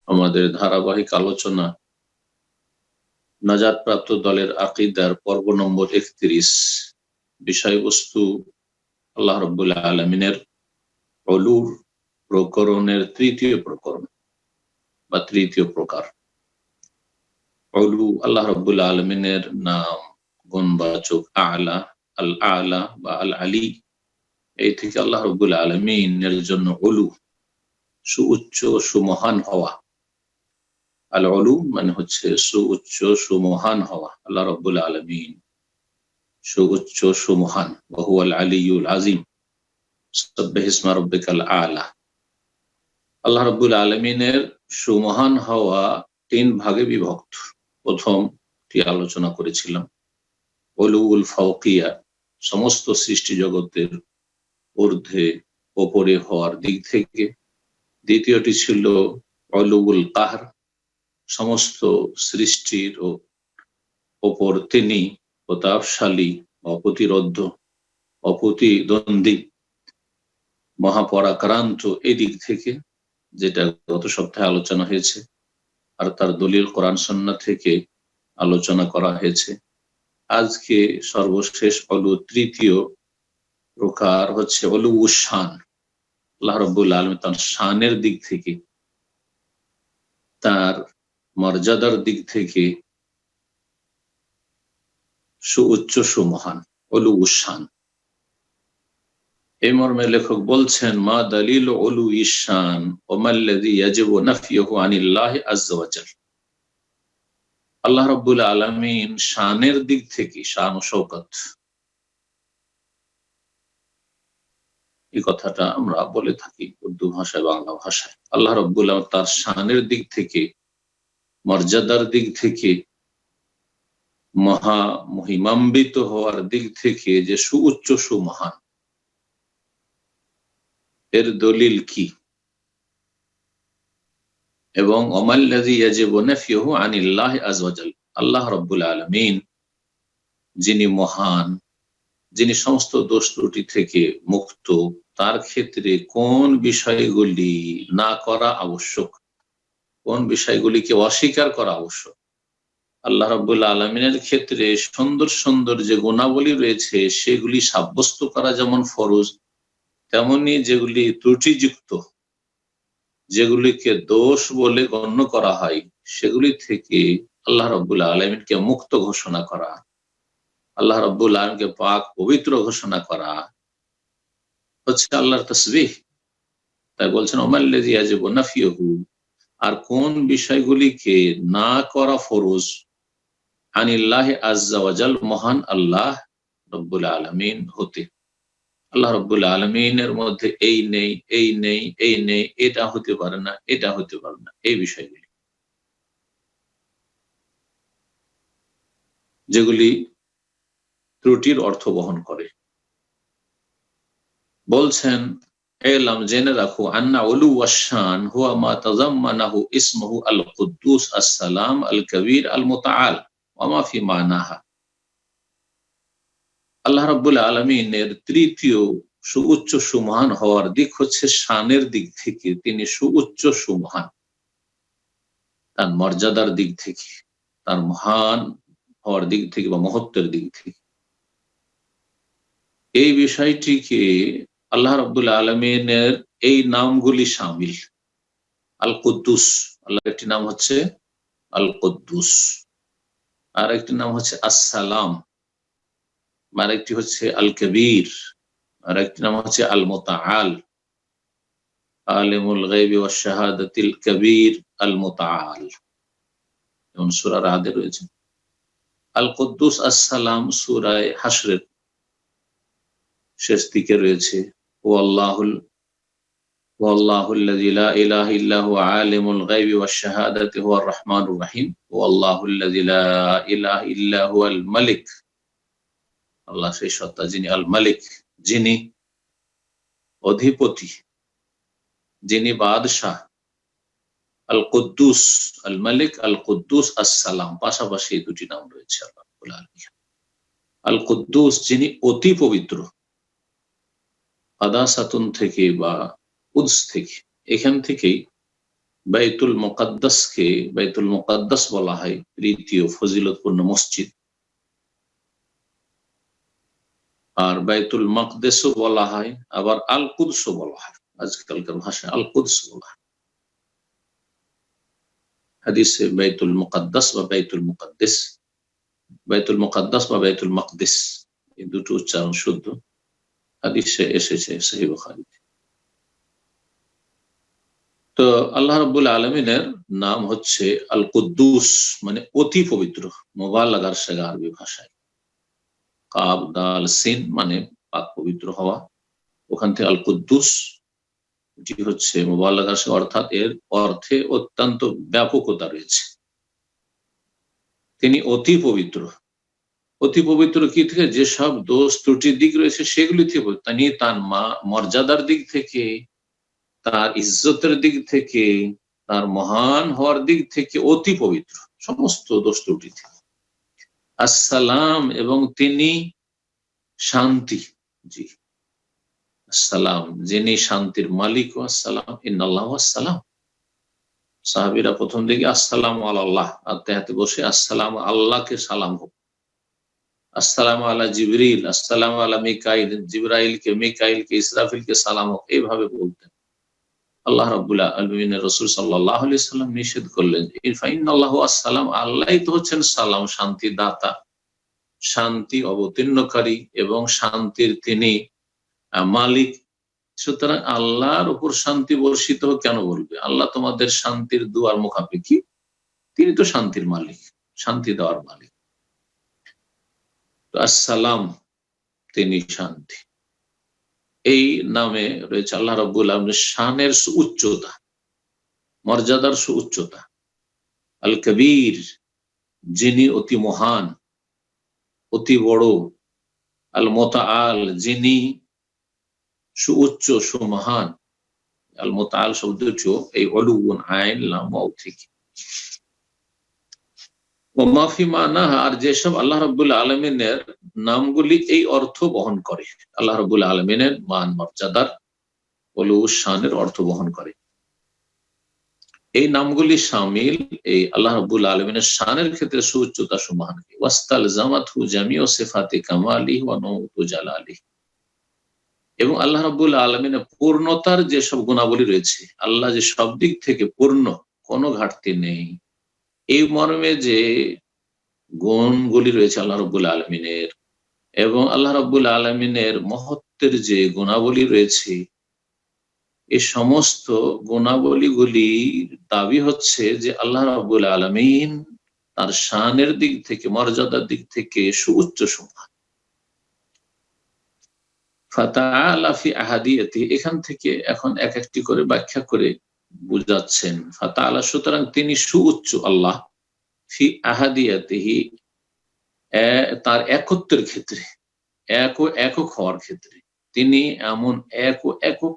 আমাদের ধারাবাহিক আলোচনা নাজাত প্রাপ্ত দলের আকীদার পর্ব নম্বর 31। বিষয়বস্তু আল্লাহ রাব্বুল আলামিনের উলুর প্রকরণের তৃতীয় প্রকরণ বা তৃতীয় প্রকার। উলু আল্লাহ রাব্বুল আলামিনের নাম গুণবাচক আলা, আল আলা বা আল আলী। এই থেকে আল্লাহ রাব্বুল আলামিনের জন্য উলু, সুউচ্চ সুমহান হওয়া। আল উলু মানে হচ্ছে সুউচ্চ সুমহান হওয়া। আল্লাহ রাব্বুল আলামিন সুউচ্চ সুমহান, ওয়া হুয়াল আলিয়্যুল আযীম। সাব্বিহ ইসমা রাব্বিকাল আলা। আল্লাহ রাব্বুল আলামিনের সুমহান হওয়া 3 ভাগে বিভক্ত। প্রথমটি আলোচনা করেছিলাম উলুউল ফাওকিয়া, সমস্ত সৃষ্টি জগতের ঊর্ধ্বে ওপরে হওয়ার দিক থেকে। দ্বিতীয়টি ছিল উলুউল কাহর, সমস্ত সৃষ্টির ওপর তিনি প্রতাপশালী, অপ্রতিরোধ্য, অপ্রতিদ্বন্দ্বী, মহাপরাক্রান্ত, এই দিক থেকে, যেটা গত সপ্তাহে আলোচনা হয়েছে আর তার দলিল কোরআন সুন্নাহ থেকে আলোচনা করা হয়েছে। আজকে সর্বশেষ উলু, তৃতীয় প্রকার হচ্ছে উলুউশ শান। আল্লাহ রাব্বুল আলামিন তার শানের দিক থেকে, তার মর্যাদার দিক থেকে সুউচ্চ সুমহান, উলুউশ শান। এই মর্মে লেখক বলছেন, মা দালিল উলুইশ শান ওয়া মাল্লাযী ইয়াজিবু নাফয়ুহু আনিল্লাহি আযজা ওয়া জাল। আল্লাহ রাব্বুল আলামিন শানের দিক থেকে, শান ও শওকত, এই কথাটা আমরা বলে থাকি উর্দু ভাষায়, বাংলা ভাষায়। আল্লাহ রাব্বুল আলামিন তার শানের দিক থেকে, মর্যাদার দিক থেকে, মহা মহিমান্বিত হওয়ার দিক থেকে যে সুউচ্চ সুমহান, এর দলিল কি? এবং ওমাল্লাযী ইয়াজিবু নাফয়ুহু আনিল্লাহি আযজা ওয়া জাল, আল্লাহ রাব্বুল আলামিন যিনি মহান, যিনি সমস্ত দোষ ত্রুটি থেকে মুক্ত, তার ক্ষেত্রে কোন বিষয়গুলি না করা আবশ্যক, কোন বিষয়গুলিকে অস্বীকার করা আবশ্যক। আল্লাহ রাব্বুল আলামিনের ক্ষেত্রে সুন্দর সুন্দর যে গুণাবলী রয়েছে সেগুলি সাব্যস্ত করা যেমন ফরজ, তেমনি যেগুলি ত্রুটিযুক্ত, যেগুলিকে দোষ বলে গণ্য করা হয়, সেগুলি থেকে আল্লাহ রাব্বুল আলামিনকে মুক্ত ঘোষণা করা, আল্লাহ রাব্বুল আলামিনকে পাক পবিত্র ঘোষণা করা হচ্ছে আল্লাহর তাসবিহ। তাই বলছেন ওমাল্লাযী ইয়াজিবু নাফয়ুহু, আর কোন বিষয়গুলিকে না করা ফরজ, আনিল্লাহি আযজা ওয়া জাল, মহান আল্লাহ রাব্বুল আলামিন হতে। আল্লাহ রাব্বুল আলামিনের মধ্যে এই নেই, এই নেই, এই নেই, এটা হতে পারে না, এটা হতে পারে না, এই বিষয়গুলি যেগুলি ত্রুটির অর্থ বহন করে। বলছেন, এলাম, জেনে রাখো, আন্না উলুওয়াশ শান হুয়া মা তাযাম্মানাহু ইসমুহু আল কুদ্দুস আসসালাম আল কবির আল মুতাআল ওয়া মা ফি মানাহা। আল্লাহ রাব্বুল আলামিনের তৃতীয় সুউচ্চ সুমহান হওয়ার দিক হচ্ছে শানের দিক থেকে তিনি সুউচ্চ সুমহান, তার মর্যাদার দিক থেকে, তার মহান হওয়ার দিক থেকে বা মহত্বের দিক থেকে। এই বিষয়টিকে আল্লাহ রাব্বুল আলামিনের এই নামগুলি শামিল। আল কুদ্দুস, আল্লাহর একটি নাম হচ্ছে আল কুদ্দুস, আর একটি নাম হচ্ছে আসসালাম, আর একটি হচ্ছে আল কবির, আর একটি নাম হচ্ছে আল মুতাআল, আলিমুল গায়বি ওয়াশ শাহাদাতিল কবির আল মুতাআল, যেমন সূরা রাদে রয়েছে। আল কুদ্দুস আসসালাম সূরা হাশরের শেষ দিকে রয়েছে, ওয়াল্লাহুল্লাযী লা ইলাহা ইল্লা হুয়া আলিমুল গায়বি ওয়াশ শাহাদাতি হুয়ার রহমানুর রহিম, ওয়াল্লাহুল্লাযী লা ইলাহা ইল্লা হুয়াল মালিক। আল্লাহ সেই সত্তা যিনি আল মালিক, যিনি অধিপতি, যিনি বাদশাহ। আল কুদ্দুস, আল মালিক, আল কুদ্দুস আসসালাম, পাশাপাশি এই দুটি নাম রয়েছে আল্লাহ রাব্বুল আলামিন। আল কুদ্দুস যিনি অতি পবিত্র, আদাসাতুন থেকে বা কুদস থেকে, এখান থেকেই বাইতুল মুকাদ্দাসকে বাইতুল মুকাদ্দাস বলা হয়, তৃতীয় ফজিলতপূর্ণ মসজিদ। আর বাইতুল মাকদেসও বলা হয়, আবার আল কুদসও বলা হয়, আজকালকার ভাষায় আল কুদস বলা হয়। হাদিসে বাইতুল মুকাদ্দাস বা বাইতুল মুকাদ্দিস, বাইতুল মুকাদ্দাস বা বাইতুল মাকদিস, এই দুটো উচ্চারণ শুদ্ধ, হাদিসে এসেছে সহিহ বুখারীতে। তো আল্লাহ রাব্বুল আলামিনের নাম হচ্ছে আল কুদ্দুস, মানে অতি পবিত্র, মুবালাগার সেগা আরবি ভাষায়। কাব দাল সিন মানে পাক পবিত্র হওয়া, ওখান থেকে আল কুদ্দুস, এটি হচ্ছে মুবালাগার সেগা, অর্থাৎ এর অর্থে অত্যন্ত ব্যাপকতা রয়েছে। তিনি অতি পবিত্র। অতি পবিত্র কি থেকে? যেসব দোষ ত্রুটির দিক রয়েছে সেগুলি থেকে, তিনি তার মর্যাদার দিক থেকে, তার ইজ্জতের দিক থেকে, তার মহান হওয়ার দিক থেকে অতি পবিত্র, সমস্ত দোষ ত্রুটি থেকে। আসসালাম, এবং তিনি শান্তি। জি, আসসালাম, যিনি শান্তির মালিক। আসসালাম, ইন্নাল্লাহু আসসালাম। সাহাবীরা প্রথম দিকে আসসালামু আলাল্লাহ, আত্মায়াতে বসে আসসালাম আল্লাহকে সালাম হোক, আসসালামু আলা জিবরিল, আসসালামু আলা মিকাইল, জিবরাইলকে, মিকাইলকে, ইসরাফিলকে সালাম হোক, এইভাবে বলতেন। আল্লাহ রাব্বুল আলামিনের রাসূল সাল্লাল্লাহু আলাইহি সাল্লাম নিষেধ করলেন, ইন্নাল্লাহু আসসালাম, আল্লাহই তো হচ্ছেন সালাম, শান্তি দাতা, শান্তি অবতীর্ণকারী, এবং শান্তির তিনি মালিক। সুতরাং আল্লাহর উপর শান্তি বর্ষিত হোক, কেন বলবে? আল্লাহ তোমাদের শান্তির দুয়ার মুখাপেক্ষী, তিনি তো শান্তির মালিক, শান্তি দেওয়ার মালিক। আসসালাম, তিনি শান্তি। এই নামে রয়েছে আল্লাহ রাব্বুল আলামিনের শানের সুউচ্চতা, মর্যাদার সুউচ্চতা। আল কবির, যিনি অতি মহান, অতি বড়। আল মুতাআল, যিনি সুউচ্চ, সুমহান। আল মুতাআল শব্দটিও এই উলুউন আইন লাম ওয়াও থেকে। ওমাফি মানাহা, আর যেসব আল্লাহ রাব্বুল আলামিনের নামগুলি এই অর্থ বহন করে, আল্লাহ রাব্বুল আলামিনের মান মর্যাদার, উলু শানের অর্থ বহন করে, এই নামগুলি শামিল এই আল্লাহ রাব্বুল আলামিনের শানের ক্ষেত্রে সুউচ্চতা, সুমহানকে। ওয়াস্তালজামাতহু জামিউ সিফাতি কামালিহি ওয়া নুতু জালালিহি, এবং আল্লাহ রাব্বুল আলামিনের পূর্ণতার যেসব গুণাবলী রয়েছে, আল্লাহ যে সব দিক থেকে পূর্ণ, কোনো ঘাটতি নেই, এই মর্মে যে গুণগুলি রয়েছে আল্লাহ রাব্বুল আলামিনের, এবং আল্লাহ রাব্বুল আলামিনের মহত্বের যে গুণাবলী রয়েছে, এই সমস্ত গুণাবলীগুলির দাবি হচ্ছে যে আল্লাহ রাব্বুল আলামিন তার শানের দিক থেকে, মর্যাদার দিক থেকে সুউচ্চ, সুমহান। ফাতাআলা ফি আহাদিয়াতি, এখান থেকে এখন এক একটি করে ব্যাখ্যা করে বুঝাচ্ছেন। ফাতাআলা, সুতরাং তিনি সুউচ্চ আল্লাহ, ফি আহাদিয়াতিহি, তার একত্বের ক্ষেত্রে, একক হওয়ার ক্ষেত্রে তিনি এমন একক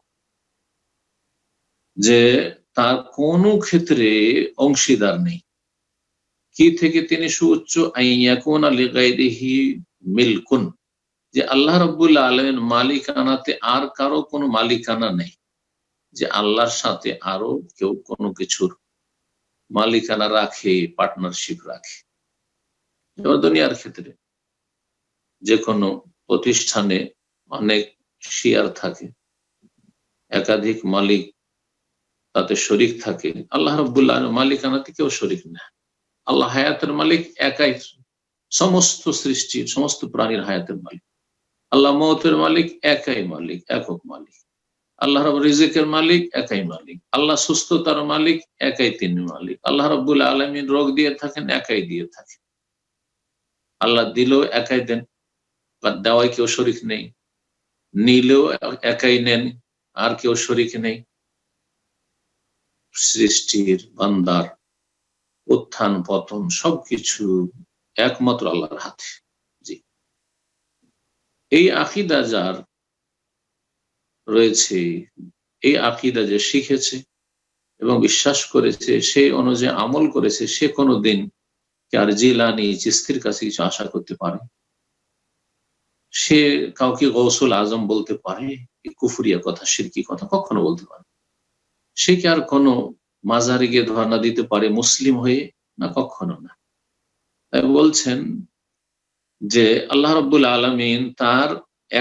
যে তার কোন ক্ষেত্রে অংশীদার নেই। কি থেকে তিনি সুউচ্চ? আইয়াকুনা লিগাইরিহি মিলকুন, যে আল্লাহ রাব্বুল আলামিন মালিকানাতে আর কারো কোনো মালিকানা নেই, যে আল্লাহর সাথে আরো কেউ কোনো কিছুর মালিকানা রাখে, পার্টনারশিপ রাখে। এবার দুনিয়ার ক্ষেত্রে যে কোনো প্রতিষ্ঠানে অনেক শেয়ার থাকে, একাধিক মালিক তাতে শরিক থাকে। আল্লাহ রাব্বুল আলামিন মালিকানাতে কেউ শরিক না। আল্লাহ হায়াতের মালিক একাই, সমস্ত সৃষ্টির, সমস্ত প্রাণীর হায়াতের মালিক। আল্লাহ মওতের মালিক একাই মালিক, একক মালিক। আল্লাহ রাব্বুল রিজিকের মালিক একাই মালিক। আল্লাহ সুস্থতার মালিক একাই, তিনি মালিক। আল্লাহ রাব্বুল আলামিন রোগ দিয়ে থাকেন, একাই দিয়ে থাকেন। আল্লাহ দিলেও একাই দেন, দেওয়ায় কেউ শরিক নেই, নিলেও একাই নেন, আর কেউ শরিক নেই। সৃষ্টির, বান্দার উত্থান পতন সবকিছু একমাত্র আল্লাহর হাতে। জি, এই আকীদা যার রয়েছে, এই আকীদা যে শিখেছে এবং বিশ্বাস করেছে, সেই অনুযায়ী আমল করেছে, সে কোনোদিন আর জিলানী, চিশতির কাছে কিছু আশা করতে পারে? সে কাউকে গৌসুল আজম বলতে পারে? কুফরিয়া কথা, শিরকি কথা কখনো বলতে পারে? সে কি আর কোনো মাজারে গিয়ে ধর্ণা দিতে পারে মুসলিম হয়ে? না, কখনো না। তাই বলছেন যে আল্লাহ রাব্বুল আলামিন তার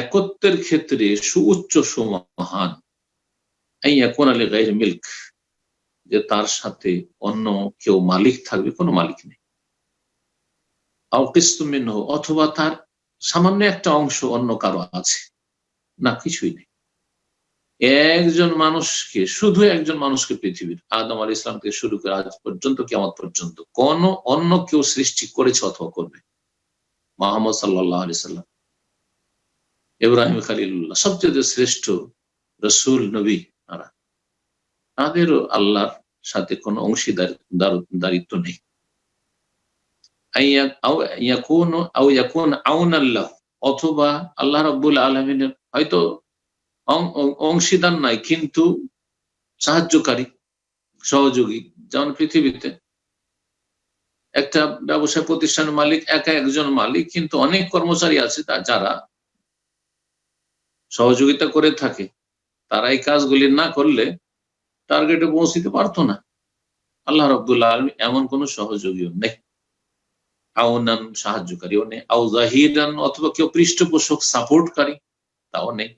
একত্বের ক্ষেত্রে সুউচ্চ সুমহান, মিল্ক, যে তার সাথে অন্য কেউ মালিক থাকবে, কোনো মালিক নেই। অথবা তার সামান্য একটা অংশ অন্য কারো আছে, না, কিছুই নেই। একজন মানুষকে, শুধু একজন মানুষকে পৃথিবীর আদম আলাইহিস ইসলাম থেকে শুরু করে আজ পর্যন্ত, কিয়ামত পর্যন্ত কোন অন্য কেউ সৃষ্টি করেছে অথবা করবে? মুহাম্মদ সাল্লাল্লাহু আলাইহি সাল্লাম, ইব্রাহিম খলিলুল্লাহ, সবচেয়ে শ্রেষ্ঠ রাসূল নবী, তাদেরও আল্লাহর সাথে কোনো অংশীদারিত্ব নেই। অথবা আল্লাহ রাব্বুল আলামিনের হয়তো অংশীদার নাই, কিন্তু সাহায্যকারী, সহযোগী। যেমন পৃথিবীতে একটা ব্যবসা প্রতিষ্ঠানের মালিক একা একজন মালিক, কিন্তু অনেক কর্মচারী আছে যারা সহযোগিতা করে থাকে। তারা এই কাজগুলি না করলে টার্গেটে পৌঁছতে পারতো না। আল্লাহ রাব্বুল আলামিন এমন কোন সহযোগীও নেই, আউনান, সাহায্যকারীও নেই, আও জাহিরান, অথবা কেউ পৃষ্ঠপোষক, সাপোর্টকারী, তাও নেই,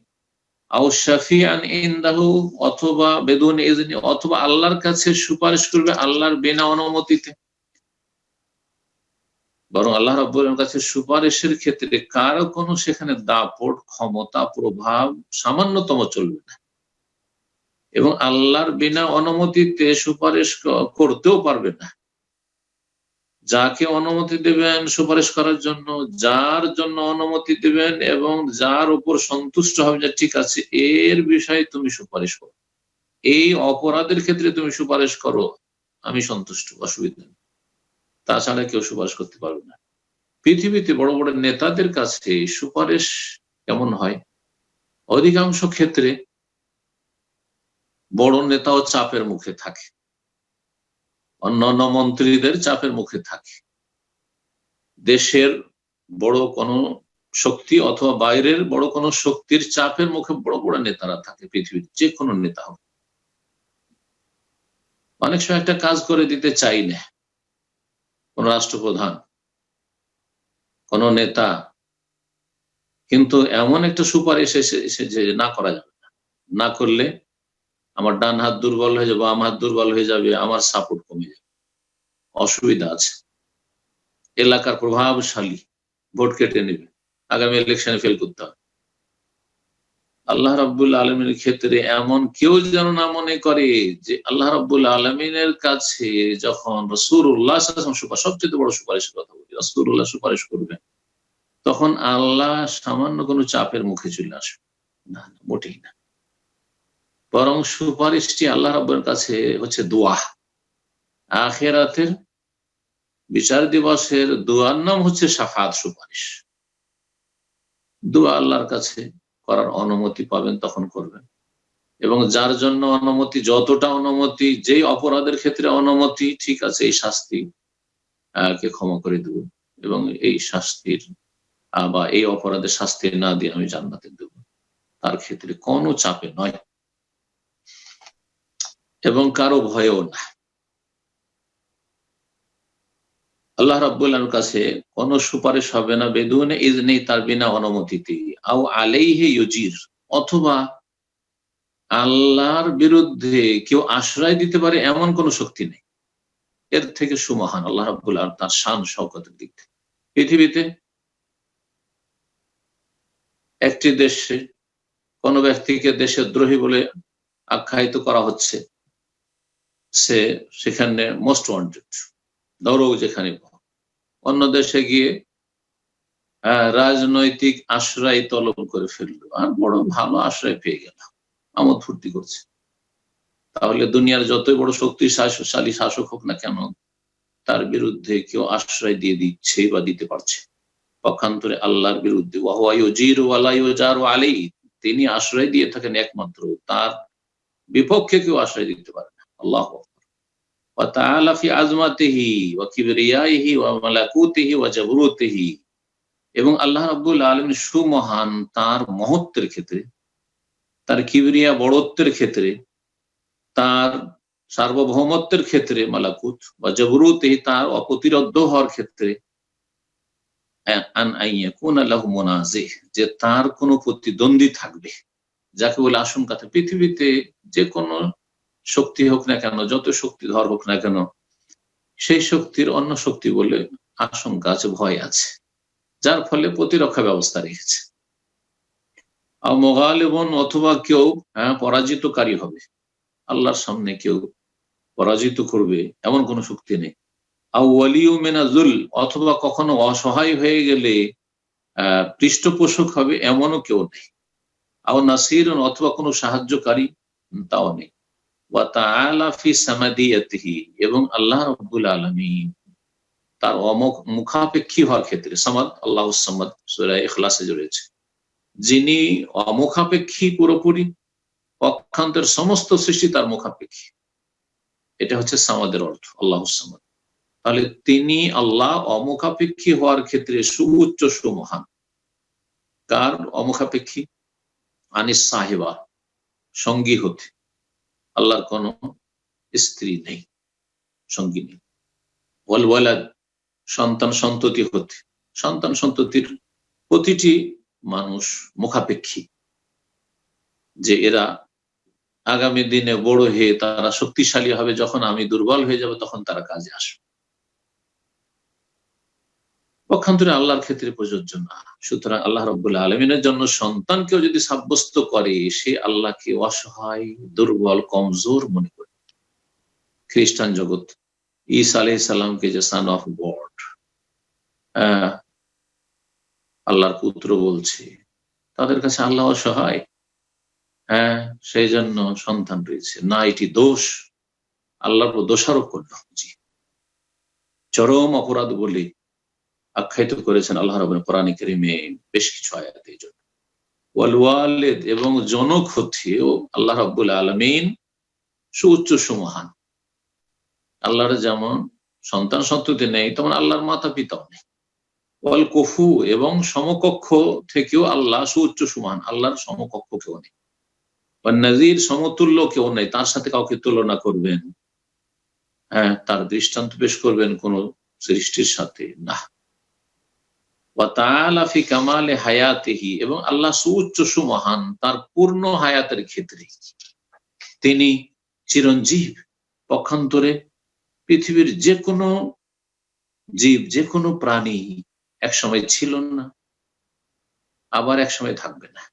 আও শাফিআন ইনদাহু, অথবা বেদুন ইজনি, অথবা আল্লাহর কাছে সুপারিশ করবে আল্লাহর বিনা অনুমতিতে। বরং আল্লাহ রাব্বুল আলামিনের কাছে সুপারিশের ক্ষেত্রে কারো কোনো সেখানে দাপট, ক্ষমতা, প্রভাব সামান্যতম চলবে না, এবং আল্লাহর বিনা অনুমতিতে সুপারিশ করতেও পারবে না। যাকে অনুমতি দেবেন সুপারিশ করার জন্য, যার জন্য অনুমতি দেবেন এবং যার উপর সন্তুষ্ট হবে যে ঠিক আছে এর বিষয়ে তুমি সুপারিশ করো, এই অপরাধের ক্ষেত্রে তুমি সুপারিশ করো, আমি সন্তুষ্ট, অসুবিধা নেই, তাছাড়া কেউ সুপারিশ করতে পারবে না। পৃথিবীতে বড় বড় নেতাদের কাছে সুপারিশ কেমন হয়? অধিকাংশ ক্ষেত্রে বড় নেতাও চাপের মুখে থাকে, অন্যান্য মন্ত্রীদের চাপের মুখে থাকে। দেশের বড় কোনো শক্তি অথবা বাইরের বড় কোনো শক্তির চাপের মুখে বড় বড় নেতারা থাকে, পৃথিবীর যে কোনো নেতা হোক। অনেক সময় একটা কাজ করে দিতে চাই না কোন রাষ্ট্রপ্রধান, কোন নেতা, কিন্তু এমন একটা সুপারিশ এসে যে না করা যাবে না, না করলে আমার ডান হাত দুর্বল হয়ে যাবে, বাম হাত দুর্বল হয়ে যাবে, আমার সাপোর্ট কমে যাবে, অসুবিধা আছে, এলাকার প্রভাবশালী, ভোট কেটে নেবে, আগামী ইলেকশনে ফেল করতে হবে। আল্লাহ রাব্বুল আলামিনের ক্ষেত্রে এমন কেউ যেন না মনে করে যে আল্লাহ রাব্বুল আলামিনের কাছে যখন রাসূলুল্লাহ সাল্লাল্লাহু আলাইহি ওয়াসাল্লাম, সবচেয়ে বড় সুপারিশের কথা বলি, রাসূলুল্লাহ সুপারিশ করবেন, তখন আল্লাহ সামান্য কোনো চাপের মুখে চলে আসবে না, মোটেই না। বরং সুপারিশটি আল্লাহ রাব্বুল কাছে হচ্ছে দোয়া। আখিরাতের বিচার দিবসের দোয়ার নাম হচ্ছে শাফাত, সুপারিশ। দোয়া আল্লাহর কাছে করার অনুমতি পাবেন তখন করবেন, এবং যার জন্য অনুমতি, যতটা অনুমতি, যেই অপরাধের ক্ষেত্রে অনুমতি, ঠিক আছে এই শাস্তি কে ক্ষমা করে দেব, এবং এই শাস্তির বা এই অপরাধের শাস্তি না দিয়ে আমি জান্নাতে দেব, তার ক্ষেত্রে কোনো চাপে নয় এবং কারো ভয়ও না। আল্লাহ রাব্বুল আলামিনের কাছে কোন সুপারিশ হবে না বেদুনে ইজনি, তার বিনা অনুমতিতে, আও আলাইহি ইউজির, অথবা আল্লাহর বিরুদ্ধে কেউ আশ্রয় দিতে পারে এমন কোন শক্তি নেই। এর থেকে সুমহান আল্লাহ রাব্বুল আলামিন তার শান শওকতের দিক থেকে। পৃথিবীতে একটি দেশে কোন ব্যক্তিকে দেশদ্রোহী বলে আখ্যায়িত করা হচ্ছে, সে সেখানে মোস্ট ওয়ান্টেড, ধরো যেখানে। অন্য দেশে গিয়ে রাজনৈতিক আশ্রয় তলব করে ফেললো, আর বড় ভালো আশ্রয় পেয়ে গেল, আমোদ ফুর্তি করছে। তাহলে দুনিয়ার যতই বড় শক্তিশালী শাসক হোক না কেন, তার বিরুদ্ধে কেউ আশ্রয় দিয়ে দিচ্ছে বা দিতে পারছে, পক্ষান্তরে আল্লাহর বিরুদ্ধে তিনি আশ্রয় দিয়ে থাকেন একমাত্র, তার বিপক্ষে কেউ আশ্রয় দিতে পারে না। আল্লাহু আকবার। ওয়া তাআলা ফি আযমাতিহি ওয়া কিবরিয়াইহি ওয়া মালাকুতিহি ওয়া জাবরুতিহি, এবং আল্লাহ রাব্বুল আলামিন সুমহান তার মহত্বের ক্ষেত্রে, তার কিবরিয়া বড়ত্বের ক্ষেত্রে, তার সার্বভৌমত্বের ক্ষেত্রে মালাকুত বা জবরুতে তার অপ্রতিরোধ্য হওয়ার ক্ষেত্রে যে তার কোনো প্রতিদ্বন্দ্বী থাকবে, যাকে বলে আশঙ্কা থাকে। পৃথিবীতে যে কোনো শক্তি হোক না কেন, যত শক্তিধর হোক না কেন, সেই শক্তির অন্য শক্তি বলে আশঙ্কা আছে, ভয় আছে, যার ফলে প্রতিরক্ষা ব্যবস্থা রেখেছে। অথবা কেউ পরাজিতকারী হবে, আল্লাহর সামনে কেউ পরাজিত করবে এমন কোন শক্তি নেই। অথবা কখনো অসহায় হয়ে গেলে পৃষ্ঠপোষক হবে এমনও কেউ নেই। নাসির, অথবা কোনো সাহায্যকারী, তাও নেই। এবং আল্লাহ রাব্বুল আলামিন তার মুখাপেক্ষী হওয়ার ক্ষেত্রে, সামাদ, আল্লাহ সামাদ সূরা ইখলাসে রয়েছে, যিনি অমুখাপেক্ষী পুরোপুরি, পক্ষান্তর সমস্ত সৃষ্টি তার মুখাপেক্ষী, এটা হচ্ছে সামাদের অর্থ, আল্লাহ সামাদ। তাহলে তিনি আল্লাহ অমুখাপেক্ষী হওয়ার ক্ষেত্রে সুউচ্চ সুমহান। কার অমুখাপেক্ষী? আনিস সাহেবা, সঙ্গী হতে। আল্লাহর কোন স্ত্রী নেই, সঙ্গী নেই। ওয়াল ওয়ালাদ, সন্তান সন্ততি হতে। সন্তান সন্ততির প্রতিটি মানুষ মুখাপেক্ষী, যে এরা আগামী দিনে বড় হয়ে তারা শক্তিশালী হবে, যখন আমি দুর্বল হয়ে যাব তখন তারা কাজে আসবে। পক্ষান্তরে আল্লাহর ক্ষেত্রে প্রযোজ্য না। সুতরাং আল্লাহ রাব্বুল আলামিনের জন্য সন্তানকেও যদি সাব্যস্ত করে, সে আল্লাহকে অসহায়, দুর্বল, কমজোর মনে করে। খ্রিস্টান জগৎ ঈসা আলাইহিস সালামকে যে সান অফ গড, আল্লাহর পুত্র বলছে, তাদের কাছে আল্লাহ অসহায়। সেই জন্য সন্তান রয়েছে না, এটি দোষ, আল্লাহর দোষারোপ করল। জি, চরম অপরাধ বলে আখ্যায়িত করেছেন আল্লাহ রাব্বুল কোরআনে কারীমে বেশ কিছু আয়াতে। এই জন্য ওয়াল ওয়ালিদ, এবং জনক হতেও আল্লাহ রাব্বুল আলামিন সুউচ্চ সুমহান। আল্লাহর যেমন সন্তান সন্ততি নেই, তেমন আল্লাহর মাতা পিতাও নেই। ওয়াল কুফু, এবং সমকক্ষ থেকেও আল্লাহ সুউচ্চ সুমহান, আল্লাহর সমকক্ষ কেউ নেই। ওয়ান নাযীর, সমতুল্য কেউ নেই, তার সাথে কাউকে তুলনা করবেন, তার দৃষ্টান্ত পেশ করবেন কোন সৃষ্টির সাথে না। ওয়া তাআলা ফি কামালি হায়াতিহি, এবং আল্লাহ সুউচ্চ সুমহান তার পূর্ণ হায়াতের ক্ষেত্রে। তিনি চিরঞ্জীব। পক্ষান্তরে পৃথিবীর যে কোনো জীব, যে কোনো প্রাণী একসময় ছিল না, আবার একসময় থাকবে না।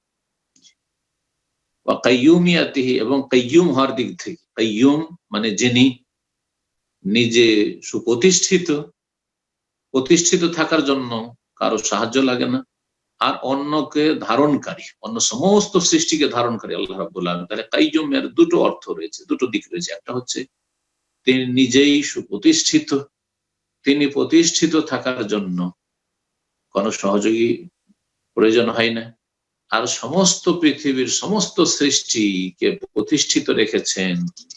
ওয়া কাইয়ুমিয়াতিহি, এবং কাইয়ুম হওয়ার দিক থেকে। কাইয়ুম মানে যিনি নিজে সুপ্রতিষ্ঠিত, প্রতিষ্ঠিত থাকার জন্য কারো সাহায্য লাগে না, আর অন্যকে ধারণকারী, অন্য সমস্ত সৃষ্টিকে ধারণকারী আল্লাহ রাব্বুল আলামিন। তাহলে কাইয়ুমের দুটো অর্থ রয়েছে, দুটো দিক রয়েছে। একটা হচ্ছে তিনি নিজেই সুপ্রতিষ্ঠিত, তিনি প্রতিষ্ঠিত থাকার জন্য কোন সহযোগী প্রয়োজন হয় না। আর সমস্ত পৃথিবীর সমস্ত সৃষ্টিকে প্রতিষ্ঠিত রেখেছেন,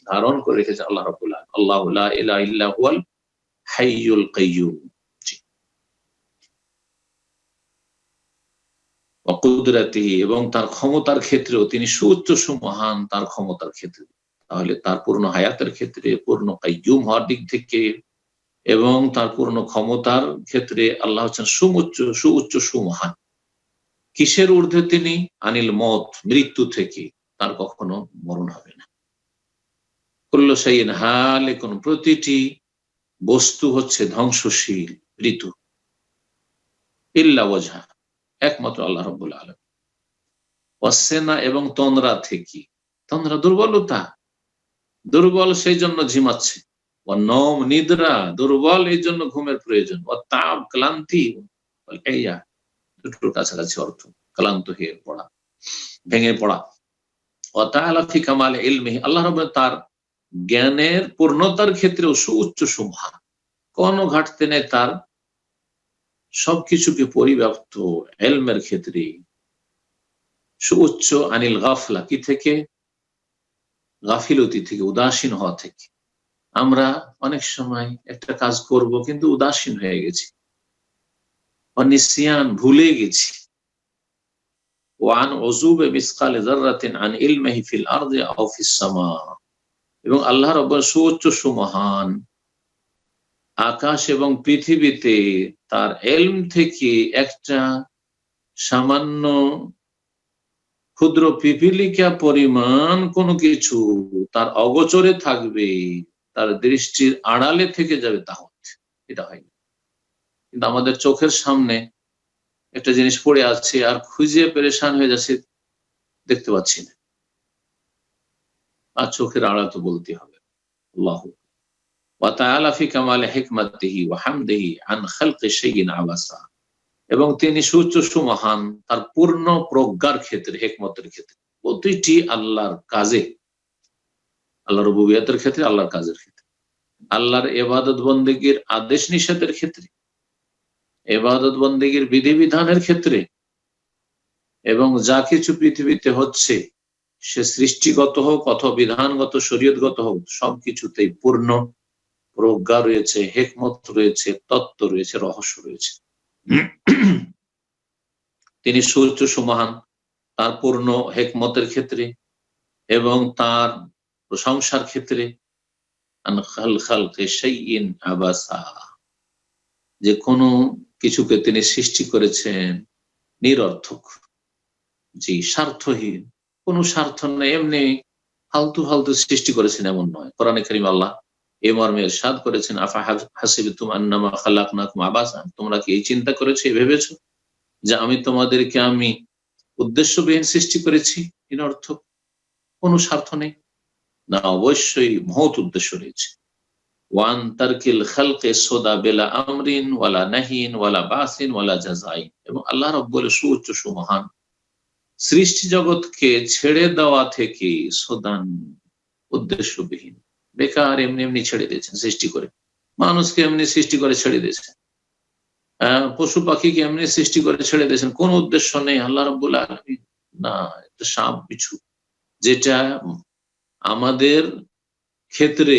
ধারণ করে রেখেছেন আল্লাহ রাব্বুল আলামিন। আল্লাহু লা ইলাহা ইল্লা হুয়াল হাইয়ুল কাইয়ুম। কুদরাতিহি, এবং তার ক্ষমতার ক্ষেত্রেও তিনি সুউচ্চ সুমহান, তার ক্ষমতার ক্ষেত্রে। তাহলে তার পূর্ণ হায়াতের ক্ষেত্রে, পূর্ণ কাইয়ুম হওয়ার দিক থেকে, এবং তার পূর্ণ ক্ষমতার ক্ষেত্রে আল্লাহ হচ্ছেন সুউচ্চ সুমহান। কিসের ঊর্ধ্বে তিনি? আনিল মত, মৃত্যু থেকে, তার কখনো মরণ হবে না। কুল্লু শাইইন হালিকুন, প্রতিটি বস্তু হচ্ছে ধ্বংসশীল, মৃত্যু। ইল্লা ওয়াজহা, একমাত্র আল্লাহ রাব্বুল আলামিন। ওয়াসসানা, এবং তন্দ্রা থেকে। তন্দ্রা দুর্বলতা, দুর্বল সেই জন্য ঝিমাচ্ছে। ওয়ান্নাওম, নিদ্রা, দুর্বল এই জন্য ঘুমের প্রয়োজন। ওয়াত্তাব, ক্লান্তি। ওয়াল দুটোর কাছাকাছি অর্থ, ক্লান্ত হয়ে পড়া, ভেঙে পড়া। ওয়া তাআলা ফি কামাল ইলমিহি, আল্লাহ রাব্বুল তার জ্ঞানের পূর্ণতার ক্ষেত্রেও সুউচ্চ সুমহান, কোনো ঘাটতি নেই তার, সবকিছুকে পরিব্যাপ্ত ইলমের ক্ষেত্রে। সুউচ্চ আনিল গাফলা, কি থেকে? গাফিলতি থেকে, উদাসীন হওয়া থেকে। আমরা অনেক সময় একটা কাজ করব কিন্তু উদাসীন হয়ে গেছি, অনিসিয়ান, ভুলে গেছি। ওয়ান উযুব মিসকাল যাররাতিন আন ইলমিহি ফিল আরদি আও ফিস সামা, এবং আল্লাহ রব্বুল সুউচ্চ সুমহান। আকাশ এবং পৃথিবীতে তার এলম থেকে একটা সামান্য ক্ষুদ্র পিপিলিকা পরিমাণ কোনো কিছু তার অগোচরে থাকবে, তার দৃষ্টির আড়ালে থেকে যাবে, তা হচ্ছে এটা হয় না। কিন্তু আমাদের চোখের সামনে একটা জিনিস পড়ে আছে আর খুঁজে পেরেশান হয়ে যাচ্ছে, দেখতে পাচ্ছি না, আর চোখের আড়াল তো বলতে হবে। আল্লাহু ওয়া তাআলা ফি কামালি হিকমাতিহি ওয়া হামদিহি আন খালকি শাইইন আবাসা। এবং তিনি সুউচ্চ সুমহান তার পূর্ণ প্রজ্ঞার ক্ষেত্রে, হিকমতের ক্ষেত্রে, প্রতিটি আল্লাহর কাজে, আল্লাহর রুবুবিয়তের ক্ষেত্রে, আল্লাহর কাজের ক্ষেত্রে, আল্লাহর ইবাদত বন্দেগীর আদেশ নিষেধের ক্ষেত্রে, ইবাদত বন্দেগীর বিধিবিধানের ক্ষেত্রে, এবং যা কিছু পৃথিবীতে হচ্ছে সে সৃষ্টিগত হোক অথবা বিধানগত শরীয়তগত হোক, সবকিছুতেই পূর্ণ প্রজ্ঞা রয়েছে, হিকমত রয়েছে, তত্ত্ব রয়েছে, রহস্য রয়েছে। তিনি সুউচ্চ সুমহান তার পূর্ণ হিকমতের ক্ষেত্রে এবং তার প্রশংসার ক্ষেত্রে। যে কোনো কিছুকে তিনি সৃষ্টি করেছেন নিরর্থক, জি স্বার্থহীন, কোন স্বার্থ নেই, এমনি ফালতু ফালতু সৃষ্টি করেছেন এমন নয়। কোরআনে কারীম আল্লাহ এ মর্মে ইরশাদ করেছেন, আফা হাসিবতুম আন্নামা খালাকনাকুম আবাসা, তোমরা কি এই চিন্তা করেছো, ভেবেছো যে তোমাদেরকে আমি উদ্দেশ্যবিহীন সৃষ্টি করেছি, নিরর্থক, কোনো স্বার্থ নেই? না, অবশ্যই মহৎ উদ্দেশ্য রয়েছে। ওয়ান তারকিল খালকে সোদা বেলা আমরিন ওয়ালা নাহিন ওয়ালা বাসিন ওয়ালা জাযাইন। এবং আল্লাহ রাব্বুল সুউচ্চ সুমহান সৃষ্টি জগৎকে ছেড়ে দেওয়া থেকে সোদান, উদ্দেশ্যবিহীন, বেকার এমনি এমনি ছেড়ে দিয়েছেন সৃষ্টি করে। মানুষকে এমনি সৃষ্টি করে ছেড়ে দিয়েছেন, পশু পাখিকে এমনি সৃষ্টি করে ছেড়ে দিয়েছেন, কোন উদ্দেশ্য নেই আল্লাহ রাব্বুল আলামিন। না, একটা সাপ বিচ্ছু যেটা আমাদের ক্ষেত্রে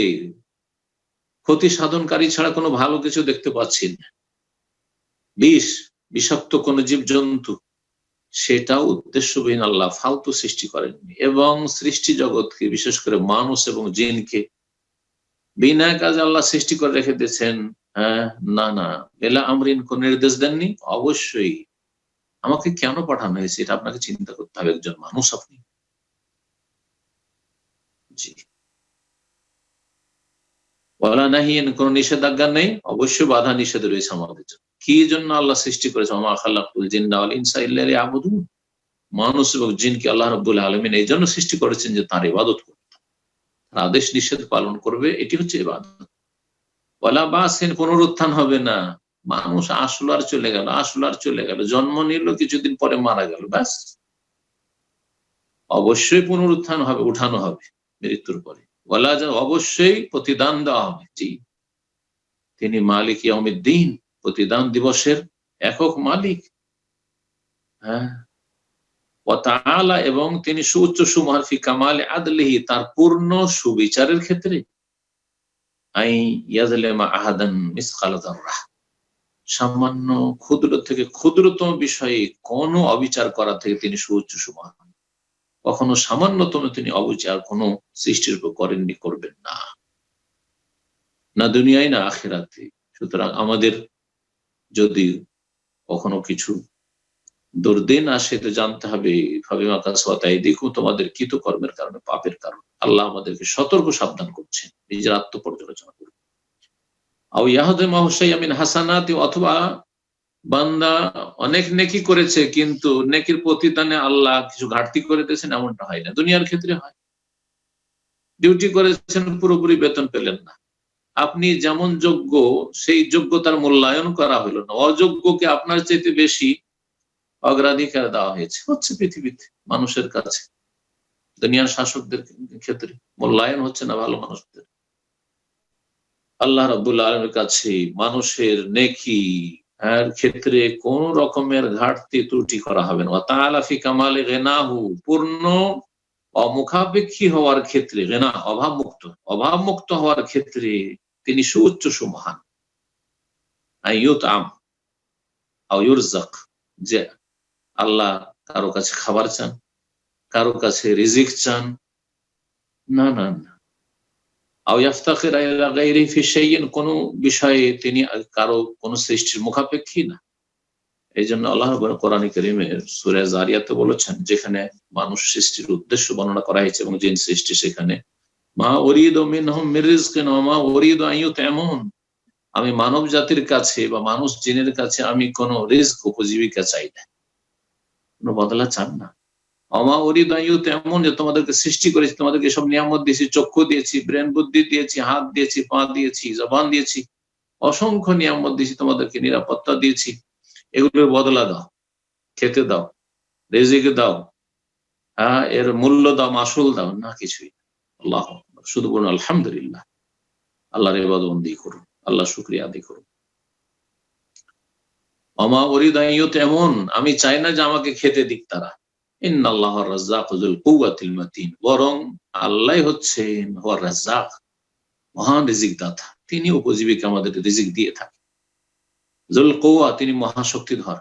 ক্ষতি সাধনকারী ছাড়া কোনো ভালো কিছু দেখতে পাচ্ছি না, বিষাক্ত কোন জীবজন্তু, সেটাও উদ্দেশ্যবিহীন আল্লাহ ফালতু সৃষ্টি করেননি। এবং সৃষ্টি জগৎকে, বিশেষ করে মানুষ এবং জিনকে বিনা কাজে আল্লাহ সৃষ্টি করে রেখে দিয়েছেন। না না, বেলা আমরিন, কোন নির্দেশ দেননি। অবশ্যই আমাকে কেন পাঠানো হয়েছে এটা আপনাকে চিন্তা করতে হবে, একজন মানুষ আপনি। জি, ওয়ালা নাহিয়ান, কোন নিষেধাজ্ঞা নেই, অবশ্যই বাধা নিষেধ রয়েছে আমাদের জন্য। কি জন্য আল্লাহ সৃষ্টি করেছে, ওমা খালাকুল জিন্না ওয়াল ইনসা ইল্লা লিয়াবুদুন, মানুষ এবং জিনকে আল্লাহ রাব্বুল আলামিন এই জন্য সৃষ্টি করেছেন যে তার ইবাদত করবে, তার আদেশ নিষেধ পালন করবে, এটি হচ্ছে ইবাদত। ওয়ালা বাসিন, পুনরুত্থান হবে না। মানুষ আসলো আর চলে গেল, আসলো আর চলে গেল, জন্ম নিল, কিছুদিন পরে মারা গেল, ব্যাস। অবশ্যই পুনরুত্থান হবে, উঠানো হবে মৃত্যুর পরে। ওয়ালা, অবশ্যই প্রতিদান দেওয়া হবে। জি, তিনি মালিক ইয়াউমিদ্দিন, প্রতিদান দিবসের একক মালিক। হ্যাঁ, ওয়া তাআলা, এবং তিনি সুউচ্চ সুমহান ফি কামাল আদলিহি, তার পূর্ণ সুবিচারের ক্ষেত্রে। আই ইয়াজলিমা আহাদান মিসকাল যাররাহ, সামান্য ক্ষুদ্র থেকে ক্ষুদ্রতম বিষয়ে কোনো অবিচার করা থেকে তিনি সুউচ্চ সুমহান। কখনো সামান্যতম তিনি অবিচার কোনো সৃষ্টির উপর করেননি, করবেন না, না দুনিয়ায় না আখিরাতে। সুতরাং আমাদের যদি কখনো কিছু দুর্দিন আসে তো জানতে হবে, দেখো তোমাদের কৃতকর্মের কারণে, পাপের কারণে আল্লাহ আমাদেরকে সতর্ক সাবধান করছেন, নিজের আত্মপর্যালোচনা করুন। অথবা বান্দা অনেক নেকি করেছে কিন্তু নেকির প্রতিদানে আল্লাহ কিছু ঘাটতি করে দিয়েছেন, এমনটা হয় না, দুনিয়ার ক্ষেত্রে হয়। ডিউটি করেছেন, পুরোপুরি বেতন পেলেন না, আপনি যেমন যোগ্য সেই যোগ্যতার মূল্যায়ন করা হলো না, অযোগ্যকে আপনার চাইতে বেশি অগ্রাধিকার দেওয়া হয়েছে, হচ্ছে পৃথিবীতে মানুষের কাছে। দুনিয়ার শাসকদের ক্ষেত্রে মূল্যায়ন হচ্ছে না ভালো মানুষদের। আল্লাহ রাব্বুল আলামিনের কাছে মানুষের নেকি এর ক্ষেত্রে কোন রকমের ঘাটতি ত্রুটি করা হবে না। ওয়া তাআলা ফি কামালি গিনাহু, পূর্ণ অমুখাপেক্ষী হওয়ার ক্ষেত্রে, গিনা অভাবমুক্ত হওয়ার ক্ষেত্রে তিনি সুউচ্চ সুমহান। আইয়ুতআম আও ইউরযাক, যে আল্লাহ কারো কাছে খাবার চান, কারো কাছে রিজিক চান, না না না, আও ইয়াফতাকিরা ইলা গায়রিহি ফি শাইইন, কোন বিষয়ে তিনি কারো কোন সৃষ্টির মুখাপেক্ষী না। এই জন্য আল্লাহ কোরআন কারীমের সূরা যারিয়াতে বলেছেন, যেখানে মানুষ সৃষ্টির উদ্দেশ্য বর্ণনা করা হয়েছে এবং জিন সৃষ্টি, সেখানে মা উরিদু মিনহুম মির রিজকিন ওয়া মা উরিদু আন ইউতঈমুন, আমি মানব জাতির কাছে বা মানুষ জিনের কাছে আমি কোন রিজক উপজীবিকা চাই না, কোন বদলা চান না। আমা উরিদু আন ইউতঈমুন, যে তোমাদেরকে সৃষ্টি করেছি, তোমাদেরকে সব নিয়ামত দিয়েছি, চক্ষু দিয়েছি, ব্রেন বুদ্ধি দিয়েছি, হাত দিয়েছি, পা দিয়েছি, জবান দিয়েছি, অসংখ্য নিয়ামত দিয়েছি, তোমাদেরকে নিরাপত্তা দিয়েছি, এগুলোর বদলা দাও, খেতে দাও, রিজিক দাও, এর মূল্য দাও, মাসুল দাও না, কিছুই। আল্লাহু আকবার, শুধু বলুন আলহামদুলিল্লাহ, আল্লাহর ইবাদত বন্দেগী করুন, আল্লাহ শুকরিয়া আদায় করুন। আমা উরিদু আন ইউতঈমুন, আমি চাই না যে আমাকে খেতে দিক তারা। ইন্নাল্লাহর রাজ্জাকু যুল কুওয়াতিল মাতিন, বরং আল্লাহ হচ্ছেন হুয়ার রাজ্জাক, মহান রিজিক দাতা, তিনি উপজীবিকা আমাদের রিজিক দিয়ে থাকেন। যুল কুওয়া, তিনি মহাশক্তিধর।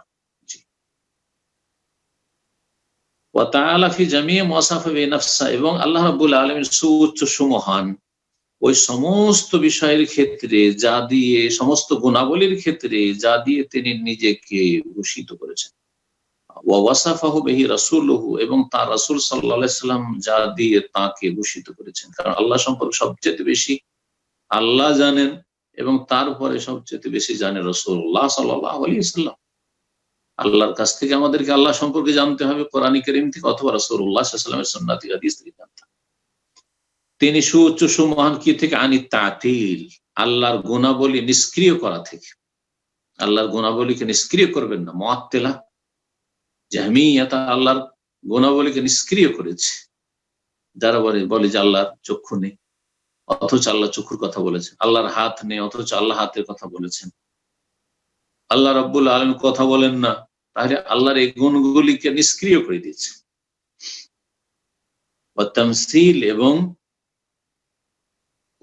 ওয়া তাআলা ফি জামিই ওয়াসাফা বিনাফসা, এবং আল্লাহ রাব্বুল আলামিন সুউচ্চ সুমহান ওই সমস্ত বিষয়ের ক্ষেত্রে যা দিয়ে, সমস্ত গুণাবলীর ক্ষেত্রে যা দিয়ে তিনি নিজেকে ভূষিত করেছেন। ওয়া ওয়াসাফাহু বিহি রাসূলুহু, এবং তার রাসূল সাল্লাল্লাহু আলাইহি সাল্লাম যা দিয়ে তাকে ভূষিত করেছেন। কারণ আল্লাহ সম্পর্কে সবচেয়ে বেশি আল্লাহ জানেন, এবং তারপরে সবচেয়ে বেশি জানেন রাসূলুল্লাহ সাল্লাল্লাহু আলাইহি সাল্লাম। আল্লাহর কাছ থেকে আমাদেরকে আল্লাহ সম্পর্কে জানতে হবে কোরআন কারীম থেকে, অথবা রাসূলুল্লাহ সাল্লাল্লাহু আলাইহি ওয়াসাল্লামের সুন্নাহ থেকে, হাদিস থেকে জানতে হবে। তিনি সুউচ্চ সুমহান কি থেকে? আনি তাতিল, আল্লাহর গুণাবলী নিষ্ক্রিয় করা থেকে। আল্লাহর গুণাবলীকে নিষ্ক্রিয় করবেন না। মুআত্তিলা জাহমিয়া আল্লাহর গুণাবলীকে নিষ্ক্রিয় করেছে, যারা বলে যে আল্লাহর চক্ষু নেই, অথচ আল্লাহ চক্ষুর কথা বলেছেন। আল্লাহর হাত নেই, অথচ আল্লাহ হাতের কথা বলেছেন। আল্লাহ রাব্বুল আলামিন কথা বলেন না, তাহলে আল্লাহর এই গুণগুলিকে নিষ্ক্রিয় করে দিয়েছে। তামসিল, এবং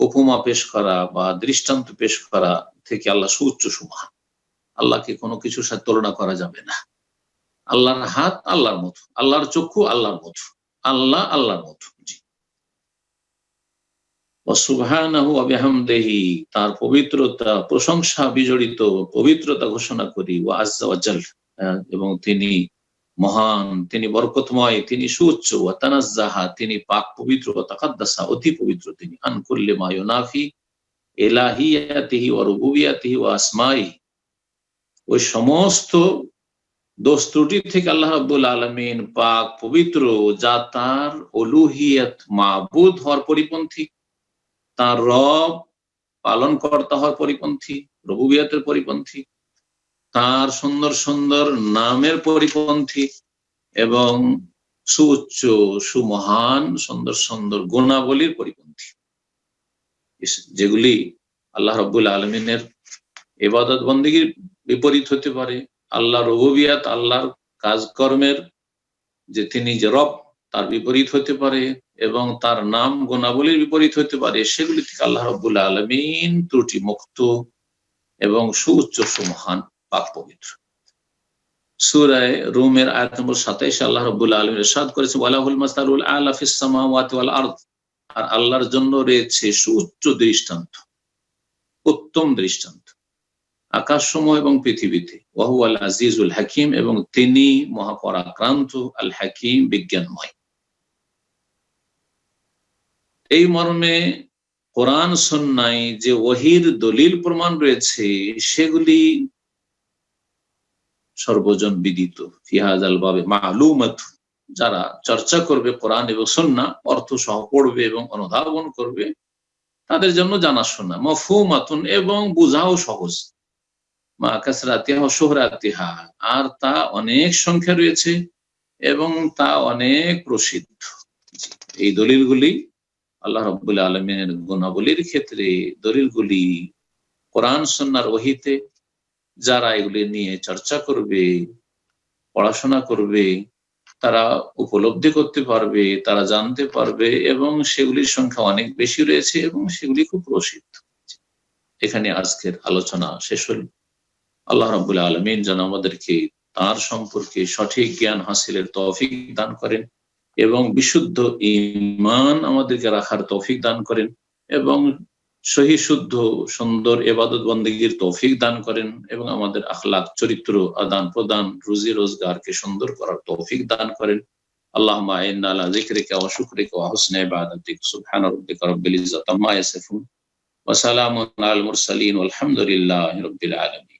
উপমা পেশ করা বা দৃষ্টান্ত পেশ করা থেকে আল্লাহ সুউচ্চ সুমহান। আল্লাহকে কোনো কিছুর সাথে তুলনা করা যাবে না। আল্লাহর হাত আল্লাহর মতো, আল্লাহর চক্ষু আল্লাহর মতো, আল্লাহ আল্লাহর মতো। জি। সুবহানাহু ওয়া বিহামদিহি, তার পবিত্রতা, প্রশংসা বিজড়িত পবিত্রতা ঘোষণা করি। ওয়া আযজা ওয়া জাল, এবং তিনি মহান, তিনি বরকতময়, তিনি সুউচ্চ। ওয়া তানাজ্জাহা, তিনি পাক পবিত্র। ওয়া তাকাদ্দাসা, অতি পবিত্র তিনি। আন কুল্লি মা ইউনাফি ইলাহিয়াতিহি ওয়া রুবুবিয়াতিহি ওয়া আসমাইহি, ওই সমস্ত দোষ ত্রুটি থেকে আল্লাহ রাব্বুল আলামিন পাক পবিত্র, যা তার উলুহিয়ত, মাবুদ হওয়ার পরিপন্থী, তার রব পালন কর্তা হওয়ার পরিপন্থী, রুবুবিয়তের পরিপন্থী, তার সুন্দর সুন্দর নামের পরিপন্থী, এবং সুউচ্চ সুমহান সুন্দর সুন্দর গুণাবলীর পরিপন্থী, যেগুলি আল্লাহ রাব্বুল আলামিনের ইবাদত বন্দেগীর বিপরীত হতে পারে। আল্লাহর রুবুবিয়ত, আল্লাহর কাজকর্মের যে তিনি যে রব, তার বিপরীত হতে পারে, এবং তার নাম গুণাবলীর বিপরীত হতে পারে। সেগুলি থেকে আল্লাহ রাব্বুল আলামিন ত্রুটি মুক্ত এবং সুউচ্চ সুমহান, পাক পবিত্র। সূরা রুমের আয়াত নম্বর 27 আল্লাহ রাব্বুল আলামিন ইরশাদ করেছেন, ওয়ালাহুল মাসালুল আ'লা ফিস সামাওয়াতি ওয়াল আরদ, আর আল্লাহর জন্য রয়েছে সুউচ্চ দৃষ্টান্ত, উত্তম দৃষ্টান্ত আকাশসমূহ এবং পৃথিবীতে। ওয়া হুয়াল আজিজুল হাকিম, এবং তিনি মহাপরাক্রান্ত, আল হাকিম, বিজ্ঞানময়। এই মর্মে কোরআন সুন্নাহয় যে ওহীর দলিল প্রমাণ রয়েছে, সেগুলি সর্বজন বিদিত। ফি হাযাল বাবে মা'লুমাত, যারা চর্চা করবে কোরআন এবং সুন্নাহ, অর্থ সহ পড়বে এবং অনুধাবন করবে, তাদের জন্য জানাশোনা। মাফহুমাতুন, এবং বুঝাও সহজ। মা কাসরাতিহা ওয়া শুহরাতিহা, আর তা অনেক সংখ্যা রয়েছে এবং তা অনেক প্রসিদ্ধ। এই দলিলগুলি আল্লাহ রাব্বুল আলামিনের গুণাবলীর ক্ষেত্রে, দলিলগুলি কোরআন সুন্নাহর ওহীতে যারা এগুলি নিয়ে চর্চা করবে, পড়াশোনা করবে, তারা উপলব্ধি করতে পারবে, তারা জানতে পারবে, এবং সেগুলির সংখ্যা অনেক বেশি রয়েছে এবং সেগুলি খুব প্রসিদ্ধ। এখানে আজকের আলোচনা শেষ হল। আল্লাহ রাব্বুল আলামিন যেন আমাদেরকে তার সম্পর্কে সঠিক জ্ঞান হাসিলের তৌফিক দান করেন, এবং বিশুদ্ধ ঈমান আমাদেরকে রাখার তৌফিক দান করেন, এবং সহি শুদ্ধ সুন্দর ইবাদত বন্দেগীর তৌফিক দান করেন এবং আমাদের আখলাক চরিত্র আদান প্রদান রুজি রোজগারকে সুন্দর করার তৌফিক দান করেন। আল্লাহুম্মা ইন্না আলা যিকরিকা ওয়া শুকরিকা ওয়া হুসনি ইবাদাতিক সুবহানা রাব্বিকা রাব্বিল ইজ্জাতি আম্মা ইয়াসিফুন ওয়া সালামুন আলাল মুরসালিন ওয়ালহামদুলিল্লাহি রাব্বিল আলামিন।